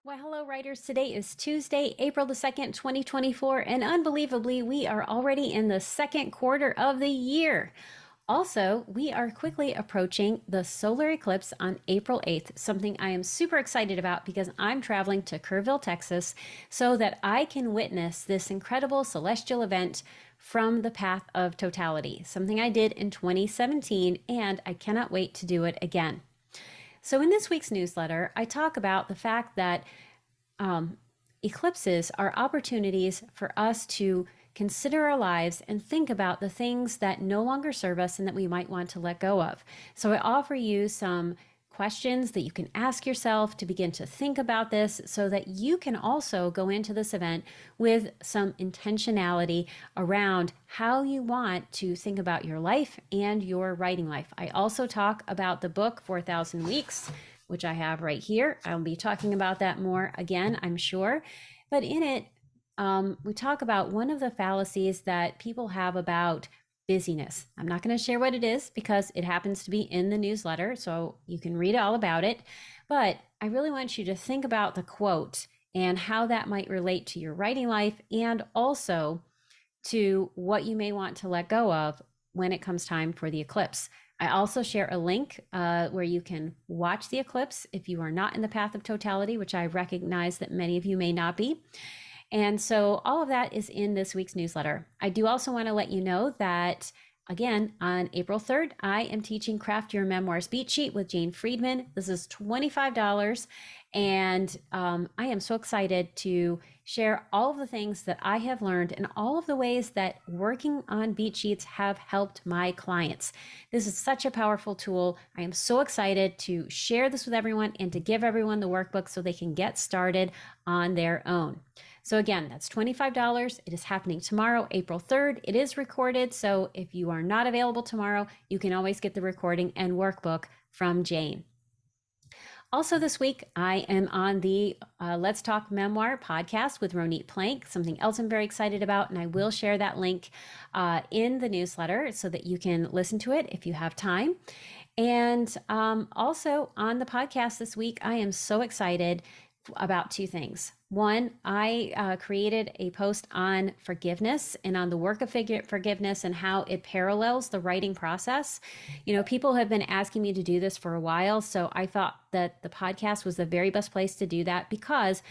Well, hello, writers. Today is Tuesday, April the 2nd, 2024, and unbelievably, we are already in the second quarter of the year. Also, we are quickly approaching the solar eclipse on April 8th, something I am super excited about because I'm traveling to Kerrville, Texas, so that I can witness this incredible celestial event from the path of totality, something I did in 2017, and I cannot wait to do it again. So, in this week's newsletter, I talk about the fact that um, eclipses are opportunities for us to consider our lives and think about the things that no longer serve us and that we might want to let go of. So, I offer you some questions that you can ask yourself to begin to think about this so that you can also go into this event with some intentionality around how you want to think about your life and your writing life. I also talk about the book 4,000 Weeks, which I have right here. I'll be talking about that more again, I'm sure. But in it, we talk about one of the fallacies that people have about busyness. I'm not going to share what it is because it happens to be in the newsletter, so you can read all about it. But I really want you to think about the quote and how that might relate to your writing life and also to what you may want to let go of when it comes time for the eclipse. I also share a link where you can watch the eclipse if you are not in the path of totality, which I recognize that many of you may not be. And so all of that is in this week's newsletter. I do also want to let you know that, again, on April 3rd, I am teaching Craft Your Memoirs Beat Sheet with Jane Friedman. This is $25. And I am so excited to share all of the things that I have learned and all of the ways that working on beat sheets have helped my clients. This is such a powerful tool. I am so excited to share this with everyone and to give everyone the workbook so they can get started on their own. So again, that's $25. It is happening tomorrow, April 3rd. It is recorded, so if you are not available tomorrow, you can always get the recording and workbook from Jane. Also this week, I am on the Let's Talk Memoir podcast with Ronit Plank, something else I'm very excited about, and I will share that link in the newsletter so that you can listen to it if you have time. And also on the podcast this week, I am so excited about two things. One, I created a post on forgiveness and on the work of forgiveness and how it parallels the writing process. You know, people have been asking me to do this for a while, so I thought that the podcast was the very best place to do that because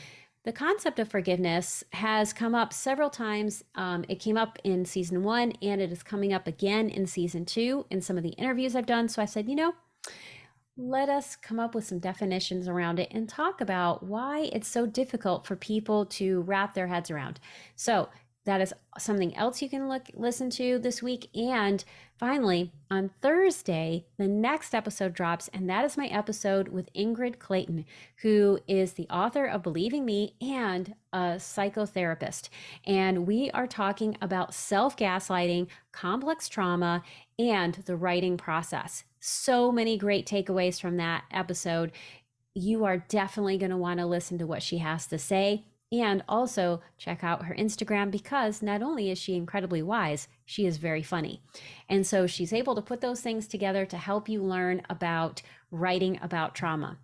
the concept of forgiveness has come up several times. It came up in season 1 and it is coming up again in season 2 in some of the interviews I've done. So I said, let us come up with some definitions around it and talk about why it's so difficult for people to wrap their heads around. So that is something else you can listen to this week. And finally, on Thursday, the next episode drops, and that is my episode with Ingrid Clayton, who is the author of Believing Me and a psychotherapist. And we are talking about self-gaslighting, complex trauma, and the writing process. So many great takeaways from that episode. You are definitely going to want to listen to what she has to say. And also check out her Instagram because not only is she incredibly wise, she is very funny. And so she's able to put those things together to help you learn about writing about trauma.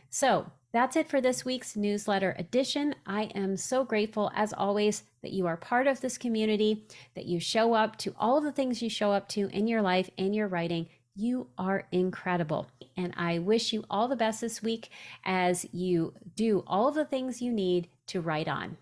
So that's it for this week's newsletter edition. I am so grateful, as always, that you are part of this community, that you show up to all of the things you show up to in your life and your writing. You are incredible. And I wish you all the best this week as you do all of the things you need to write on.